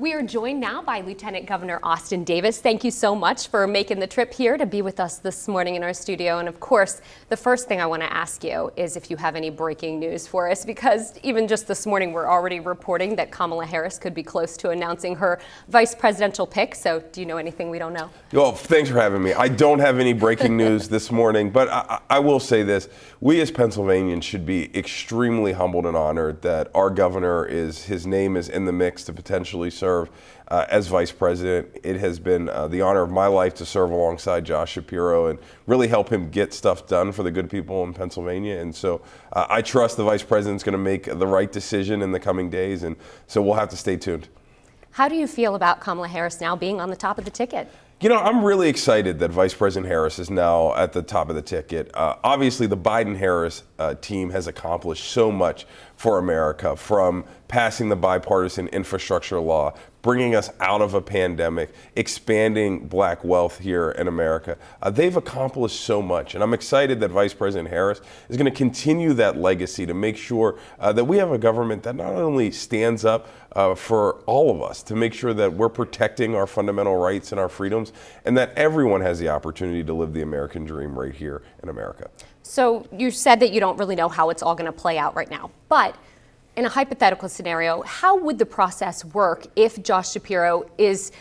We are joined now by Lieutenant Governor Austin Davis. Thank you so much for making the trip here to be with us this morning in our studio. And of course, the first thing I want to ask you is if you have any breaking news for us, because even just this morning, we're already reporting that Kamala Harris could be close to announcing her vice presidential pick. So do you know anything we don't know? Well, thanks for having me. I don't have any breaking news this morning, but I will say this. We as Pennsylvanians should be extremely humbled and honored that our governor his name is in the mix to potentially serve as vice president. It has been the honor of my life to serve alongside Josh Shapiro and really help him get stuff done for the good people in Pennsylvania. And so I trust the vice president's going to make the right decision in the coming days. And so we'll have to stay tuned. How do you feel about Kamala Harris now being on the top of the ticket? You know, I'm really excited that Vice President Harris is now at the top of the ticket. Obviously, the Biden-Harris team has accomplished so much for America, from passing the bipartisan infrastructure law, bringing us out of a pandemic, expanding black wealth here in America. They've accomplished so much, and I'm excited that Vice President Harris is going to continue that legacy to make sure that we have a government that not only stands up for all of us, to make sure that we're protecting our fundamental rights and our freedoms, and that everyone has the opportunity to live the American dream right here in America. So you said that you don't really know how it's all going to play out right now, but in a hypothetical scenario, how would the process work if Josh Shapiro is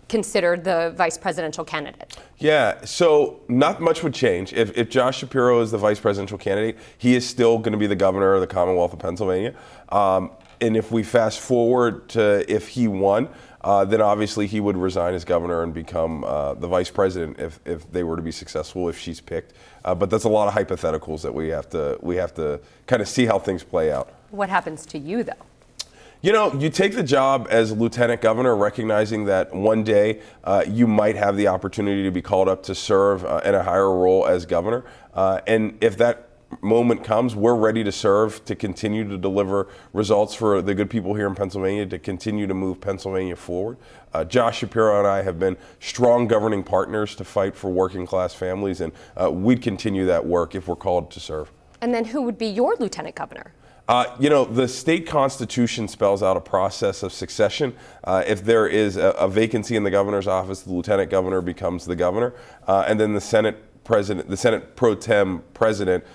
considered the vice presidential candidate? Yeah, so not much would change. If Josh Shapiro is the vice presidential candidate, he is still going to be the governor of the Commonwealth of Pennsylvania. And if we fast forward to if he won, then obviously he would resign as governor and become the vice president if they were to be successful, if she's picked. But that's a lot of hypotheticals that we have to kind of see how things play out. What happens to you, though? You know, you take the job as lieutenant governor, recognizing that one day you might have the opportunity to be called up to serve in a higher role as governor. And if that moment comes, we're ready to serve, to continue to deliver results for the good people here in Pennsylvania, to continue to move Pennsylvania forward. Josh Shapiro and I have been strong governing partners to fight for working class families, and we'd continue that work if we're called to serve. And then who would be your lieutenant governor? You know, the state constitution spells out a process of succession. If there is a vacancy in the governor's office, the lieutenant governor becomes the governor, and then the Senate pro tem president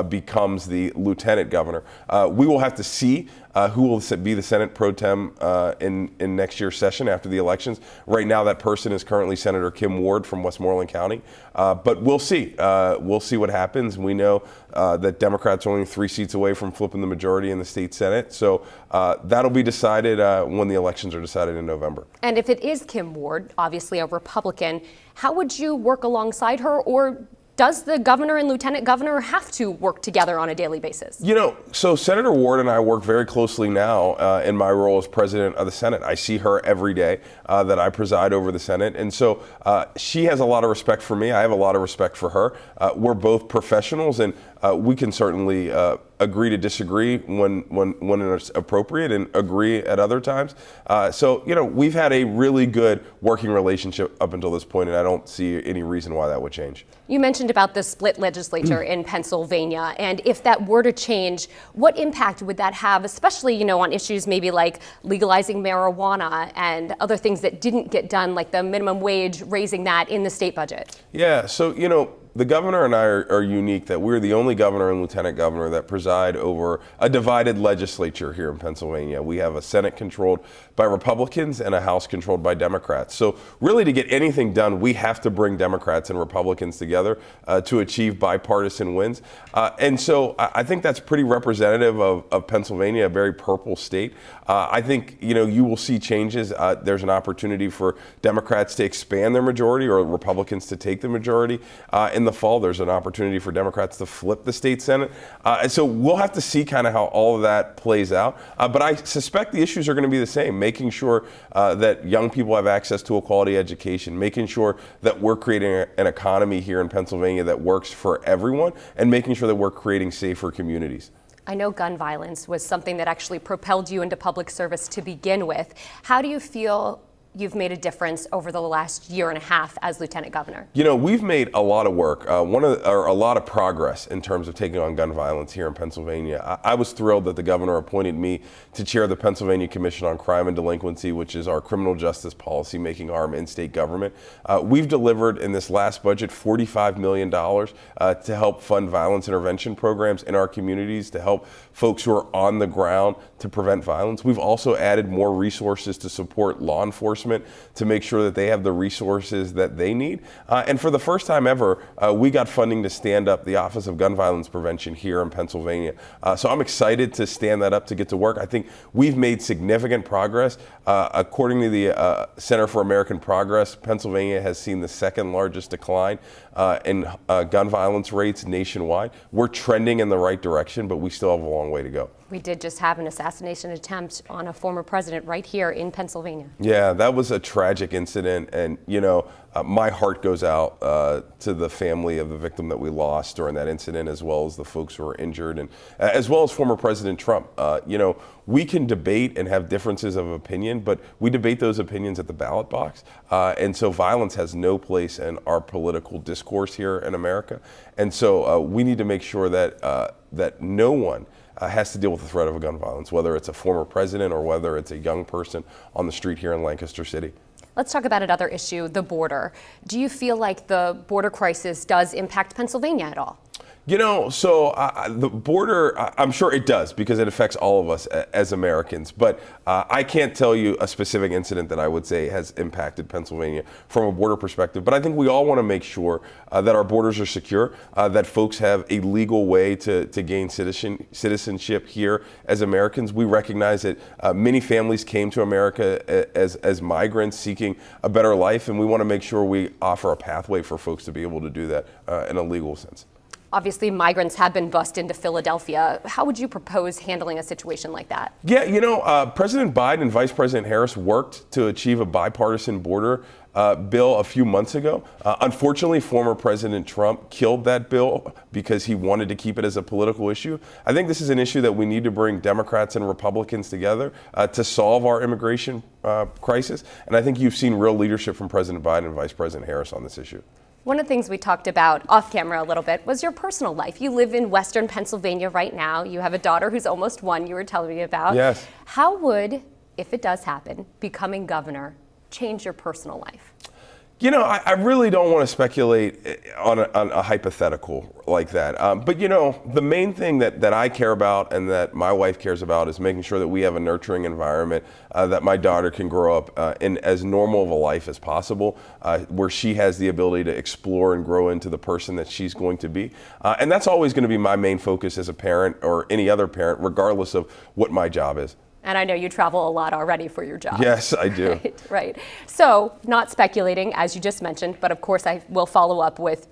becomes the lieutenant governor. We will have to see who will be the Senate pro tem in next year's session after the elections. Right now, that person is currently Senator Kim Ward from Westmoreland County. But we'll see. We'll see what happens. We know that Democrats are only 3 seats away from flipping the majority in the state Senate. So that'll be decided when the elections are decided in November. And if it is Kim Ward, obviously a Republican, how would you work alongside her, or does the governor and lieutenant governor have to work together on a daily basis? You know, so Senator Ward and I work very closely now in my role as president of the Senate. I see her every day that I preside over the Senate. And so she has a lot of respect for me. I have a lot of respect for her. We're both professionals, and we can certainly agree to disagree when it's appropriate, and agree at other times. So, you know, we've had a really good working relationship up until this point, and I don't see any reason why that would change. You mentioned about the split legislature in Pennsylvania, and if that were to change, what impact would that have, especially, you know, on issues maybe like legalizing marijuana and other things that didn't get done, like the minimum wage, raising that in the state budget? Yeah, so, you know, the governor and I are unique, that we're the only governor and lieutenant governor that preside over a divided legislature here in Pennsylvania. We have a Senate controlled by Republicans and a House controlled by Democrats. So really, to get anything done, we have to bring Democrats and Republicans together to achieve bipartisan wins. And so I think that's pretty representative of Pennsylvania, a very purple state. I think, you know, you will see changes. There's an opportunity for Democrats to expand their majority, or Republicans to take the majority. In the fall, there's an opportunity for Democrats to flip the state Senate. And so we'll have to see kind of how all of that plays out. But I suspect the issues are going to be the same, making sure that young people have access to a quality education, making sure that we're creating an economy here in Pennsylvania that works for everyone, and making sure that we're creating safer communities. I know gun violence was something that actually propelled you into public service to begin with. How do you feel you've made a difference over the last year and a half as lieutenant governor? You know, we've made a lot of work, a lot of progress in terms of taking on gun violence here in Pennsylvania. I was thrilled that the governor appointed me to chair the Pennsylvania Commission on Crime and Delinquency, which is our criminal justice policy making arm in state government. We've delivered in this last budget $45 million to help fund violence intervention programs in our communities, to help folks who are on the ground to prevent violence. We've also added more resources to support law enforcement to make sure that they have the resources that they need. And for the first time ever, we got funding to stand up the Office of Gun Violence Prevention here in Pennsylvania. So I'm excited to stand that up to get to work. I think we've made significant progress. According to the Center for American Progress, Pennsylvania has seen the second largest decline in gun violence rates nationwide. We're trending in the right direction, but we still have a long way to go. We did just have an assassination attempt on a former president right here in Pennsylvania. Yeah, that was a tragic incident, and you know, my heart goes out to the family of the victim that we lost during that incident, as well as the folks who were injured, and as well as former President Trump. You know, we can debate and have differences of opinion, but we debate those opinions at the ballot box, and so violence has no place in our political discourse here in America, and so we need to make sure that that no one has to deal with the threat of a gun violence, whether it's a former president or whether it's a young person on the street here in Lancaster City. Let's talk about another issue, the border. Do you feel like the border crisis does impact Pennsylvania at all? You know, so the border, I'm sure it does because it affects all of us as Americans. But I can't tell you a specific incident that I would say has impacted Pennsylvania from a border perspective. But I think we all want to make sure that our borders are secure, that folks have a legal way to gain citizenship here as Americans. We recognize that many families came to America as migrants seeking a better life, and we want to make sure we offer a pathway for folks to be able to do that in a legal sense. Obviously, migrants have been bussed into Philadelphia. How would you propose handling a situation like that? Yeah, you know, President Biden and Vice President Harris worked to achieve a bipartisan border bill a few months ago. Unfortunately, former President Trump killed that bill because he wanted to keep it as a political issue. I think this is an issue that we need to bring Democrats and Republicans together to solve our immigration crisis. And I think you've seen real leadership from President Biden and Vice President Harris on this issue. One of the things we talked about off camera a little bit was your personal life. You live in Western Pennsylvania right now. You have a daughter who's almost 1, you were telling me about. Yes. How would, if it does happen, becoming governor change your personal life? You know, I really don't want to speculate on a hypothetical like that. But, you know, the main thing that I care about and that my wife cares about is making sure that we have a nurturing environment, that my daughter can grow up in as normal of a life as possible, where she has the ability to explore and grow into the person that she's going to be. And that's always going to be my main focus as a parent or any other parent, regardless of what my job is. And I know you travel a lot already for your job. Yes, I do. Right. So, not speculating, as you just mentioned, but of course I will follow up with,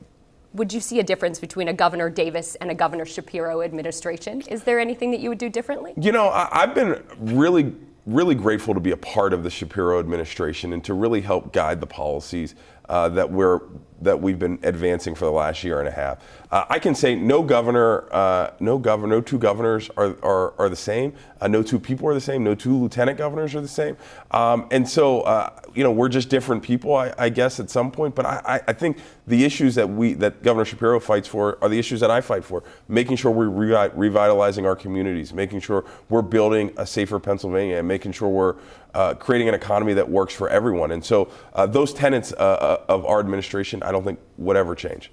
would you see a difference between a Governor Davis and a Governor Shapiro administration? Is there anything that you would do differently? You know, I've been really grateful to be a part of the Shapiro administration and to really help guide the policies that we've been advancing for the last year and a half. I can say no two governors are the same. No two people are the same. No two lieutenant governors are the same. And so, you know, we're just different people, I guess, at some point. But I think the issues that Governor Shapiro fights for are the issues that I fight for. Making sure we're revitalizing our communities, making sure we're building a safer Pennsylvania, and making sure we're creating an economy that works for everyone. And so those tenets of our administration, I don't think would ever change.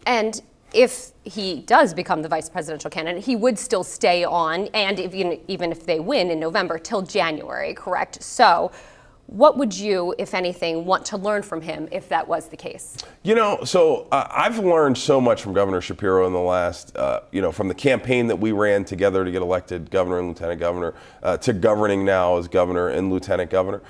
And if he does become the vice presidential candidate, he would still stay on, and even if they win in November, till January, correct? So what would you, if anything, want to learn from him if that was the case? You know, so I've learned so much from Governor Shapiro in the last, you know, from the campaign that we ran together to get elected governor and lieutenant governor to governing now as governor and lieutenant governor.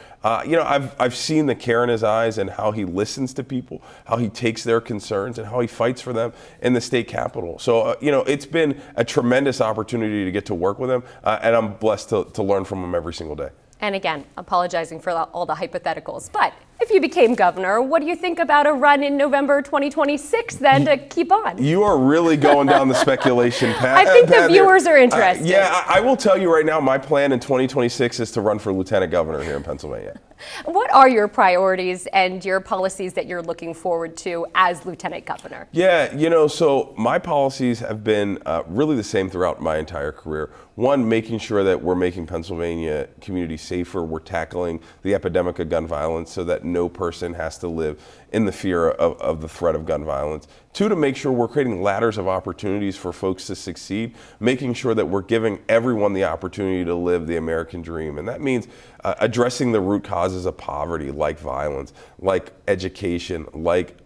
You know, I've seen the care in his eyes and how he listens to people, how he takes their concerns and how he fights for them in the state capitol. So, you know, it's been a tremendous opportunity to get to work with him, and I'm blessed to learn from him every single day. And again, apologizing for all the hypotheticals, but If you became governor, what do you think about a run in November 2026 then to keep on? You are really going down the speculation path. I think the viewers are interested. I will tell you right now, my plan in 2026 is to run for lieutenant governor here in Pennsylvania. What are your priorities and your policies that you're looking forward to as lieutenant governor? Yeah, so my policies have been really the same throughout my entire career. One, making sure that we're making Pennsylvania communities safer. We're tackling the epidemic of gun violence so that no person has to live in the fear of the threat of gun violence. Two, to make sure we're creating ladders of opportunities for folks to succeed, making sure that we're giving everyone the opportunity to live the American dream. And that means addressing the root causes of poverty, like violence, like education, like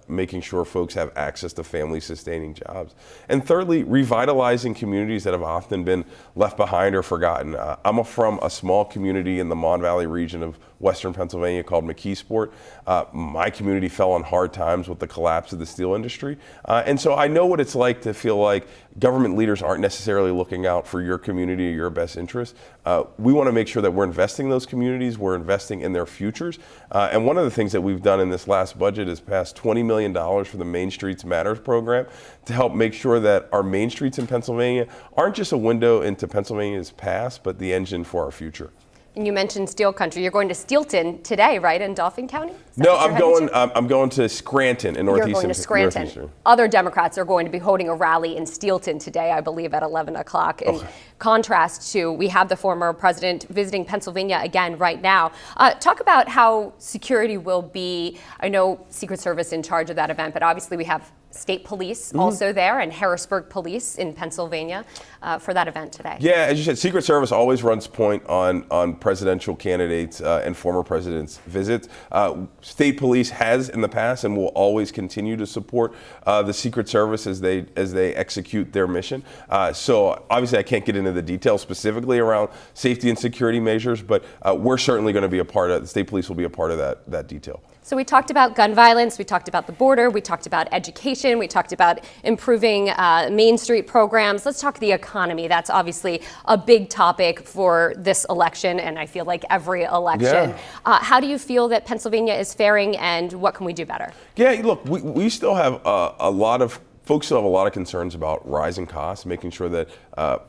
making sure folks have access to family-sustaining jobs. And thirdly, revitalizing communities that have often been left behind or forgotten. I'm from a small community in the Mon Valley region of Western Pennsylvania called McKeesport. My community fell on hard times with the collapse of the steel industry. And so I know what it's like to feel like government leaders aren't necessarily looking out for your community or your best interest. We want to make sure that we're investing in those communities, we're investing in their futures. And one of the things that we've done in this last budget is pass $20 million for the Main Streets Matters program to help make sure that our main streets in Pennsylvania aren't just a window into Pennsylvania's past, but the engine for our future. And you mentioned Steel Country. You're going to Steelton today, right, in Dauphin County? No, I'm going to Scranton in northeastern. You're going to Scranton. Other Democrats are going to be holding a rally in Steelton today, I believe, at 11 o'clock. In contrast to, we have the former president visiting Pennsylvania again right now. Talk about how security will be. I know Secret Service in charge of that event, but obviously we have State Police also there and Harrisburg Police in Pennsylvania for that event today. Yeah, as you said, Secret Service always runs point on presidential candidates and former presidents' visits. State Police has in the past and will always continue to support the Secret Service as they execute their mission. So obviously I can't get into the details specifically around safety and security measures, but we're certainly going to be a part of, the State Police will be a part of that detail. So we talked about gun violence, we talked about the border, we talked about education, we talked about improving Main Street programs. Let's talk the economy. That's obviously a big topic for this election, and I feel like every election. Yeah. How do you feel that Pennsylvania is faring, and what can we do better? Yeah, look, we still have folks still have a lot of concerns about rising costs, making sure that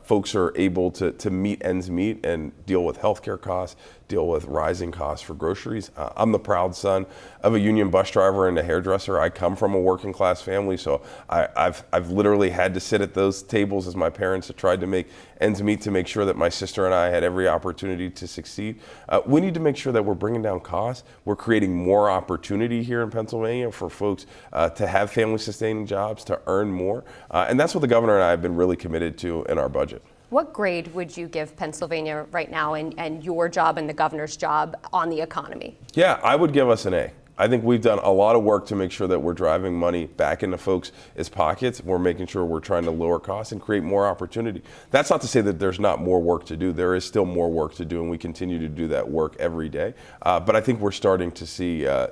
folks are able to meet ends meet and deal with healthcare costs, deal with rising costs for groceries. I'm the proud son of a union bus driver and a hairdresser. I come from a working class family, so I've literally had to sit at those tables as my parents have tried to make ends meet to make sure that my sister and I had every opportunity to succeed. We need to make sure that we're bringing down costs. We're creating more opportunity here in Pennsylvania for folks to have family sustaining jobs, to earn more. And that's what the governor and I have been really committed to in our budget. What grade would you give Pennsylvania right now and your job and the governor's job on the economy? Yeah, I would give us an A. I think we've done a lot of work to make sure that we're driving money back into folks' pockets. We're making sure we're trying to lower costs and create more opportunity. That's not to say that there's not more work to do. There is still more work to do, and we continue to do that work every day. But I think we're starting to see us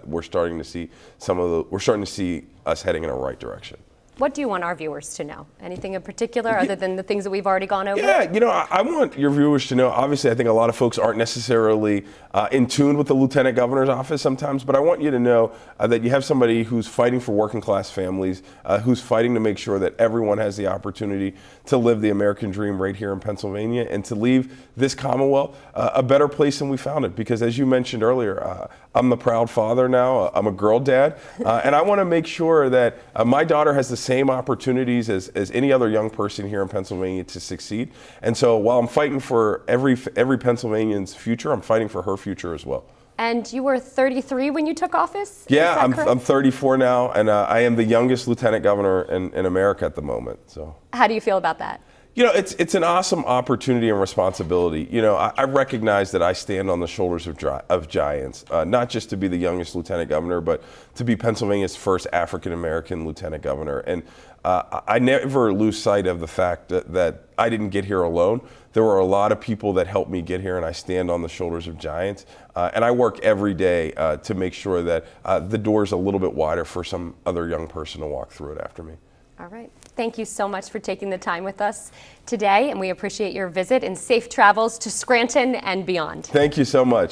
heading in a right direction. What do you want our viewers to know? Anything in particular other than the things that we've already gone over? Yeah, I want your viewers to know, obviously I think a lot of folks aren't necessarily in tune with the Lieutenant Governor's office sometimes, but I want you to know that you have somebody who's fighting for working class families, who's fighting to make sure that everyone has the opportunity to live the American dream right here in Pennsylvania and to leave this Commonwealth a better place than we found it. Because as you mentioned earlier, I'm the proud father now, I'm a girl dad, and I want to make sure that my daughter has the same opportunities as any other young person here in Pennsylvania to succeed. And so while I'm fighting for every Pennsylvanian's future, I'm fighting for her future as well. And you were 33 when you took office? Yeah, I'm 34 now, and I am the youngest lieutenant governor in America at the moment. So how do you feel about that? It's an awesome opportunity and responsibility. I recognize that I stand on the shoulders of giants, not just to be the youngest lieutenant governor, but to be Pennsylvania's first African-American lieutenant governor. And I never lose sight of the fact that I didn't get here alone. There were a lot of people that helped me get here, and I stand on the shoulders of giants. And I work every day to make sure that the door's a little bit wider for some other young person to walk through it after me. All right. Thank you so much for taking the time with us today, and we appreciate your visit and safe travels to Scranton and beyond. Thank you so much.